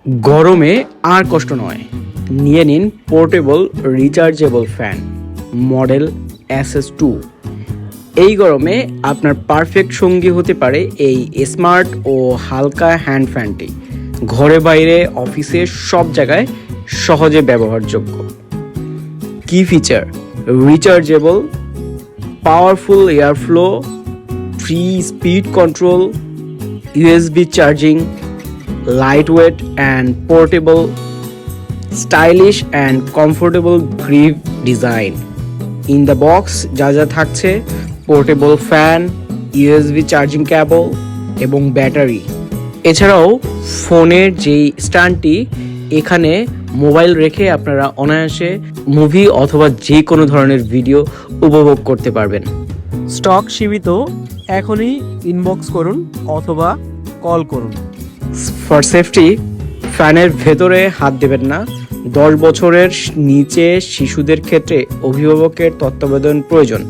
গরমে আর কষ্ট নয়, নিয়ে নিন portable rechargeable fan model SS2। এই গরমে আপনার পারফেক্ট সঙ্গী হতে পারে এই স্মার্ট ও হালকা হ্যান্ড ফ্যানটি। ঘরে বাইরে অফিসে সব জায়গায় সহজে ব্যবহারযোগ্য। কি feature: rechargeable, powerful airflow, free speed control, USB charging, lightweight and portable, stylish and comfortable grip design. In the box যা থাকছে: portable fan, USB charging cable এবং ব্যাটারি। এছাড়াও ফোনের যেই স্ট্যান্ডটি, এখানে মোবাইল রেখে আপনারা অনায়াসে মুভি অথবা যে কোনো ধরনের ভিডিও উপভোগ করতে পারবেন। স্টক সীমিত, এখনই ইনবক্স করুন অথবা কল করুন। ফর সেফটি, ফ্যানের ভেতরে হাত দেবেন না। 10 বছরের নিচে শিশুদের ক্ষেত্রে অভিভাবকের তত্ত্বাবধান প্রয়োজন।